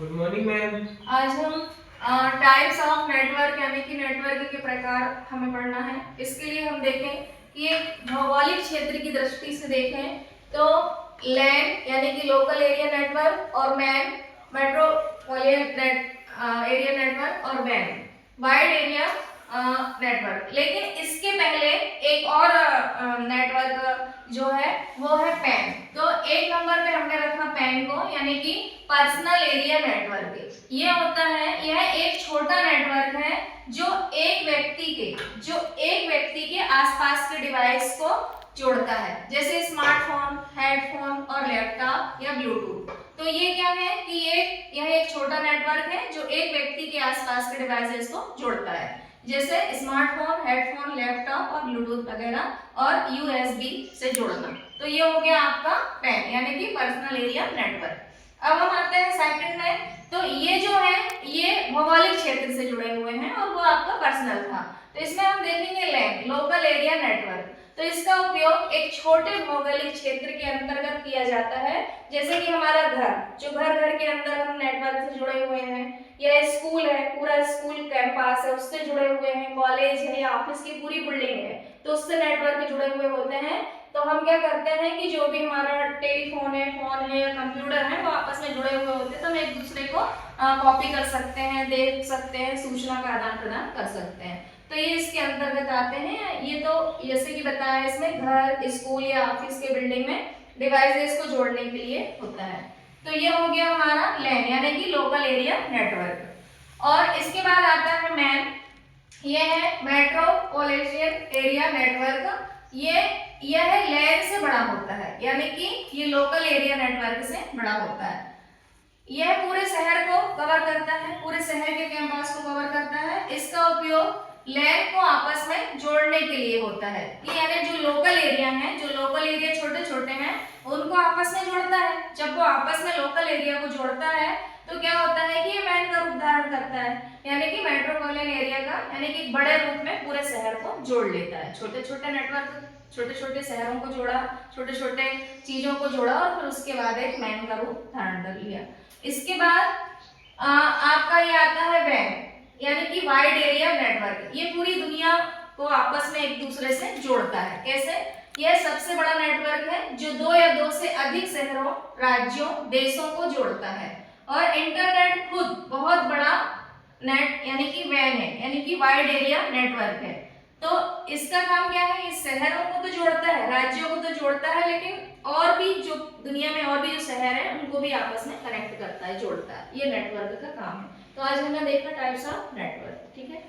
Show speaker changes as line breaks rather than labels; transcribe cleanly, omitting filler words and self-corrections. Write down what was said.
Good morning ma'am.
आज हम types of network यानी कि नेटवर्क के प्रकार हमें पढ़ना है। इसके लिए हम देखें कि एक भौगोलिक क्षेत्र की दृष्टि से देखें तो लैंड यानी कि लोकल एरिया नेटवर्क और मैन मेट्रोपॉलिटन एरिया नेटवर्क और वैन वाइड एरिया नेटवर्क। लेकिन इसके पहले एक और नेटवर्क जो है वो है पैन। तो एक नंबर पे हमने रखा पैन को यानी कि पर्सनल एरिया नेटवर्क। ये होता है, यह एक छोटा नेटवर्क है जो एक व्यक्ति के आसपास के डिवाइस को जोड़ता है, जैसे स्मार्टफोन, हेडफोन और लैपटॉप या ब्लूटूथ। तो ये क्या है कि यह एक छोटा नेटवर्क है जो एक व्यक्ति के आसपास के डिवाइसेस को जोड़ता है, जैसे स्मार्टफोन, हेडफोन, लैपटॉप और ब्लूटूथ वगैरह और यूएसबी से जोड़ना। तो ये हो गया आपका पैन यानी कि पर्सनल एरिया नेटवर्क। अब हम आते हैं सेकंड में। तो ये जो है ये भौगोलिक क्षेत्र से जुड़े हुए हैं और वो आपका पर्सनल था। तो इसमें हम देखेंगे लैन लोकल एरिया नेटवर्क। तो इसका उपयोग एक छोटे भौगोलिक क्षेत्र के अंतर्गत किया जाता है, जैसे कि हमारा घर, जो घर के अंदर हम नेटवर्क से जुड़े हुए हैं, या स्कूल है, पूरा स्कूल कैंपस है उससे जुड़े हुए हैं, कॉलेज है या ऑफिस की पूरी बिल्डिंग है तो उससे नेटवर्क जुड़े हुए होते हैं। तो हम क्या करते हैं कि जो भी हमारा टेलीफोन है, फोन है या कंप्यूटर है वो आपस में जुड़े हुए होते हैं, तो हम एक दूसरे को कॉपी कर सकते हैं, देख सकते हैं, सूचना का आदान प्रदान कर सकते हैं। तो ये इसके अंतर्गत आते हैं। ये तो जैसे कि बताया इसमें घर, स्कूल या ऑफिस के बिल्डिंग में डिवाइसेस को जोड़ने के लिए होता है। तो ये हो गया हमारा लैन यानी कि लोकल एरिया नेटवर्क। और इसके बाद आता है मैन। ये है मेट्रोपॉलिटन एरिया नेटवर्क। यह लैन से बड़ा होता है यानी कि ये लोकल एरिया नेटवर्क से बड़ा होता है। यह पूरे शहर को कवर करता है, पूरे शहर के कैंपस को कवर करता है। इसका उपयोग लैन को आपस में जोड़ने के लिए होता है। ये यानी जो लोकल एरिया है, जो लोकल एरिया छोटे छोटे हैं उनको आपस में जोड़ता है। जब वो आपस में लोकल एरिया को जोड़ता है तो क्या होता है कि ये मैन का रूप धारण करता है यानी कि मेट्रोपॉलिटन एरिया का, यानी कि बड़े रूप में पूरे शहर को जोड़ लेता है। छोटे छोटे नेटवर्क, छोटे छोटे शहरों को जोड़ा, छोटे छोटे चीजों को जोड़ा और फिर उसके बाद एक मैन का रूप धारण कर लिया। इसके बाद आपका ये आता है वैन यानी कि वाइड एरिया नेटवर्क। ये पूरी दुनिया को आपस में एक दूसरे से जोड़ता है। कैसे? यह सबसे बड़ा नेटवर्क है जो दो या दो से अधिक शहरों, राज्यों, देशों को जोड़ता है। और इंटरनेट खुद बहुत बड़ा नेट यानी कि वैन है यानी कि वाइड एरिया नेटवर्क है। तो इसका काम क्या है? इस शहरों को तो जोड़ता है, राज्यों को तो जोड़ता है, लेकिन और भी जो दुनिया में और भी जो शहर है उनको भी आपस में कनेक्ट करता है, जोड़ता है। ये नेटवर्क का काम है। तो आज हमने देखा टाइप्स ऑफ नेटवर्क। ठीक है।